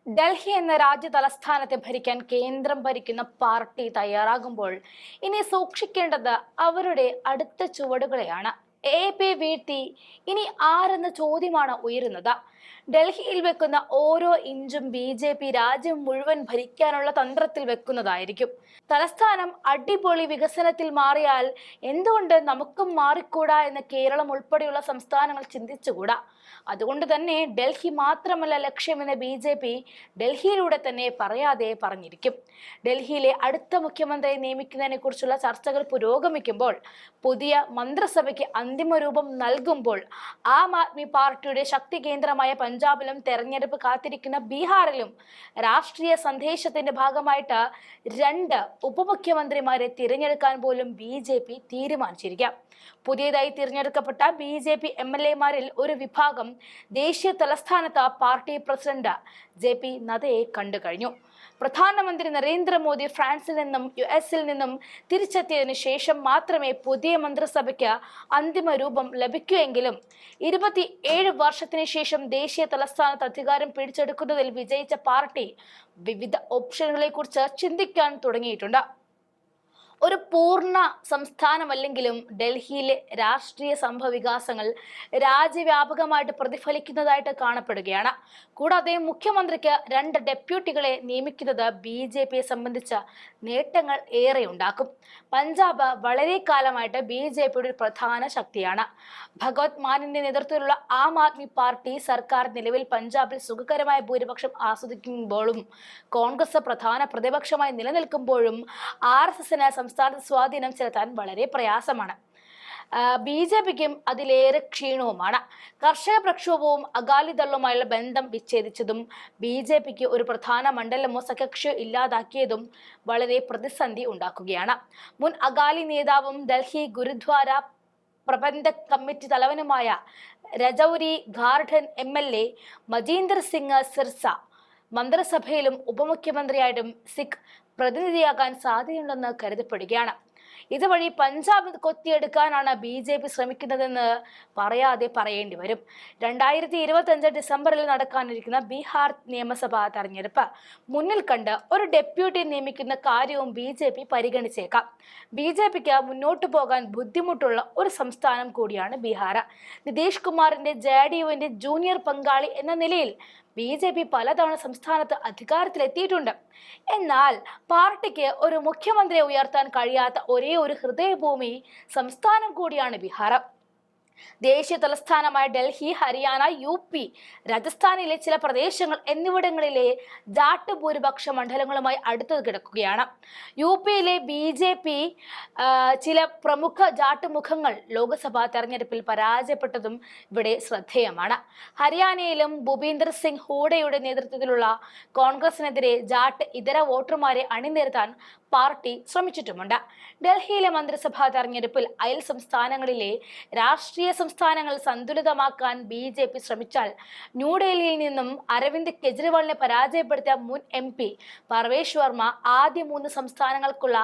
ഡൽഹി എന്ന രാജ്യ തലസ്ഥാനത്തെ ഭരിക്കാൻ കേന്ദ്രം ഭരിക്കുന്ന പാർട്ടി തയ്യാറാകുമ്പോൾ ഇനി സൂക്ഷിക്കേണ്ടത് അവരുടെ അടുത്ത ചുവടുകളെയാണ്. എപി വീഴ്ത്തി ഇനി ആരെന്ന ചോദ്യമാണ് ഉയരുന്നത്. ഡൽഹിയിൽ വെക്കുന്ന ഓരോ ഇഞ്ചും ബി രാജ്യം മുഴുവൻ ഭരിക്കാനുള്ള തന്ത്രത്തിൽ വെക്കുന്നതായിരിക്കും. തലസ്ഥാനം അടിപൊളി വികസനത്തിൽ മാറിയാൽ എന്തുകൊണ്ട് നമുക്കും മാറിക്കൂടാ എന്ന് കേരളം ഉൾപ്പെടെയുള്ള സംസ്ഥാനങ്ങൾ ചിന്തിച്ചുകൂടാ. അതുകൊണ്ട് തന്നെ ഡൽഹി മാത്രമല്ല ലക്ഷ്യമെന്ന് ബി ഡൽഹിയിലൂടെ തന്നെ പറയാതെ പറഞ്ഞിരിക്കും. ഡൽഹിയിലെ അടുത്ത മുഖ്യമന്ത്രിയെ നിയമിക്കുന്നതിനെ കുറിച്ചുള്ള ചർച്ചകൾ പുരോഗമിക്കുമ്പോൾ, പുതിയ മന്ത്രിസഭയ്ക്ക് അന്തിമ രൂപം നൽകുമ്പോൾ, ആം ആദ്മി പാർട്ടിയുടെ ശക്തി കേന്ദ്രമായ പഞ്ചാബിലും തെരഞ്ഞെടുപ്പ് കാത്തിരിക്കുന്ന ബീഹാറിലും രാഷ്ട്രീയ സന്ദേശത്തിന്റെ ഭാഗമായിട്ട് 2 ഉപമുഖ്യമന്ത്രിമാരെ തിരഞ്ഞെടുക്കാൻ പോലും ബി തീരുമാനിച്ചിരിക്കാം. പുതിയതായി തിരഞ്ഞെടുക്കപ്പെട്ട ബി എംഎൽഎമാരിൽ ഒരു വിഭാഗം ദേശീയ തലസ്ഥാനത്ത് പാർട്ടി പ്രസിഡന്റ് JP നദ്ദയെ കണ്ടു കഴിഞ്ഞു. പ്രധാനമന്ത്രി നരേന്ദ്രമോദി ഫ്രാൻസിൽ നിന്നും US നിന്നും തിരിച്ചെത്തിയതിനു ശേഷം മാത്രമേ പുതിയ മന്ത്രിസഭയ്ക്ക് അന്തിമ രൂപം ലഭിക്കൂവെങ്കിലും 27 വർഷത്തിന് ശേഷം ദേശീയ തലസ്ഥാനത്ത് അധികാരം പിടിച്ചെടുക്കുന്നതിൽ വിജയിച്ച പാർട്ടി വിവിധ ഓപ്ഷനുകളെ കുറിച്ച് ചിന്തിക്കാൻ തുടങ്ങിയിട്ടുണ്ട്. ഒരു പൂർണ്ണ സംസ്ഥാനമല്ലെങ്കിലും ഡൽഹിയിലെ രാഷ്ട്രീയ സംഭവവികാസങ്ങൾ രാജ്യവ്യാപകമായിട്ട് പ്രതിഫലിക്കുന്നതായിട്ട് കാണപ്പെടുകയാണ്. കൂടാതെ മുഖ്യമന്ത്രിക്ക് 2 ഡെപ്യൂട്ടികളെ നിയമിക്കുന്നത് ബി സംബന്ധിച്ച നേട്ടങ്ങൾ ഏറെ ഉണ്ടാക്കും. പഞ്ചാബ് വളരെ കാലമായിട്ട് ബി ഒരു പ്രധാന ശക്തിയാണ്. ഭഗവത് മാനിന്റെ നേതൃത്വത്തിലുള്ള ആം ആദ്മി പാർട്ടി സർക്കാർ നിലവിൽ പഞ്ചാബിൽ സുഖകരമായ ഭൂരിപക്ഷം ആസ്വദിക്കുമ്പോഴും കോൺഗ്രസ് പ്രധാന പ്രതിപക്ഷമായി നിലനിൽക്കുമ്പോഴും RSSന് സംസ്ഥാനത്ത് സ്വാധീനം ചെലുത്താൻ വളരെ പ്രയാസമാണ്. ബി അതിലേറെ ക്ഷീണവുമാണ്. കർഷക പ്രക്ഷോഭവും അകാലിദളുമായുള്ള ബന്ധം വിച്ഛേദിച്ചതും ബി ഒരു പ്രധാന മണ്ഡലമോ സഖ്യകക്ഷിയോ ഇല്ലാതാക്കിയതും വളരെ പ്രതിസന്ധി ഉണ്ടാക്കുകയാണ്. മുൻ അകാലി നേതാവും ഡൽഹി ഗുരുദ്വാര പ്രബന്ധക് കമ്മിറ്റി തലവനുമായ രജൌരി ഗാർഡൻ MLA മജീന്ദർ സിംഗ് സിർസ മന്ത്രിസഭയിലും ഉപമുഖ്യമന്ത്രിയായിട്ടും സിഖ് പ്രതിനിധിയാകാൻ സാധ്യതയുണ്ടെന്ന് കരുതപ്പെടുകയാണ്. ഇതുവഴി പഞ്ചാബ് കൊത്തിയെടുക്കാനാണ് ബി ശ്രമിക്കുന്നതെന്ന് പറയാതെ പറയേണ്ടി വരും. 2025 ഡിസംബറിൽ നടക്കാനിരിക്കുന്ന ബീഹാർ നിയമസഭാ തെരഞ്ഞെടുപ്പ് മുന്നിൽ കണ്ട് ഒരു ഡെപ്യൂട്ടി നിയമിക്കുന്ന കാര്യവും ബി പരിഗണിച്ചേക്കാം. ബി മുന്നോട്ടു പോകാൻ ബുദ്ധിമുട്ടുള്ള ഒരു സംസ്ഥാനം കൂടിയാണ് ബീഹാർ. നിതീഷ് കുമാറിന്റെ JDUവിന്റെ ജൂനിയർ പങ്കാളി എന്ന നിലയിൽ ബി പലതവണ സംസ്ഥാനത്ത് അധികാരത്തിലെത്തിയിട്ടുണ്ട്. എന്നാൽ പാർട്ടിക്ക് ഒരു മുഖ്യമന്ത്രിയെ ഉയർത്താൻ കഴിയാത്ത ഒരേ ഒരു ഹൃദയഭൂമി സംസ്ഥാനം കൂടിയാണ് ബീഹാർ. ദേശീയ തലസ്ഥാനമായ ഡൽഹി, ഹരിയാന, UP, രാജസ്ഥാനിലെ ചില പ്രദേശങ്ങൾ എന്നിവിടങ്ങളിലെ ജാട്ട് ഭൂരിപക്ഷ മണ്ഡലങ്ങളുമായി അടുത്ത് കിടക്കുകയാണ്. UPയിലെ ബി ചില പ്രമുഖ ജാട്ട് മുഖങ്ങൾ ലോക്സഭാ തെരഞ്ഞെടുപ്പിൽ പരാജയപ്പെട്ടതും ഇവിടെ ശ്രദ്ധേയമാണ്. ഹരിയാനയിലും ഭൂപീന്ദർ സിംഗ് ഹൂഡയുടെ നേതൃത്വത്തിലുള്ള കോൺഗ്രസിനെതിരെ ജാട്ട് ഇതര വോട്ടർമാരെ അണിനിരത്താൻ പാർട്ടി ശ്രമിച്ചിട്ടുമുണ്ട്. ഡൽഹിയിലെ മന്ത്രിസഭാ തെരഞ്ഞെടുപ്പിൽ അയൽ സംസ്ഥാനങ്ങളിലെ രാഷ്ട്രീയ സംസ്ഥാനങ്ങൾ സന്തുലിതമാക്കാൻ ബി ശ്രമിച്ചാൽ ന്യൂഡൽഹിയിൽ നിന്നും അരവിന്ദ് കെജ്രിവാളിനെ പരാജയപ്പെടുത്തിയ മുൻ MP പർവേഷ് വർമ്മ ആദ്യ 3 സംസ്ഥാനങ്ങൾക്കുള്ള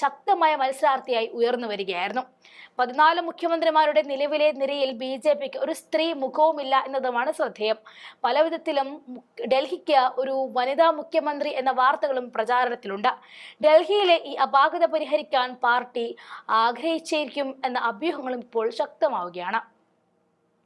ശക്തമായ മത്സരാർത്ഥിയായി ഉയർന്നു വരികയായിരുന്നു. 14 മുഖ്യമന്ത്രിമാരുടെ നിലവിലെ നിരയിൽ ബി ഒരു സ്ത്രീ മുഖവുമില്ല എന്നതുമാണ് ശ്രദ്ധേയം. പലവിധത്തിലും ഡൽഹിക്ക് ഒരു വനിതാ മുഖ്യമന്ത്രി എന്ന വാർത്തകളും പ്രചാരണത്തിലുണ്ട്. ഡൽഹിയിലെ ഈ അപാകത പരിഹരിക്കാൻ പാർട്ടി ആഗ്രഹിച്ചിരിക്കും എന്ന അഭ്യൂഹങ്ങളും ഇപ്പോൾ ശക്തമാവുകയാണ്.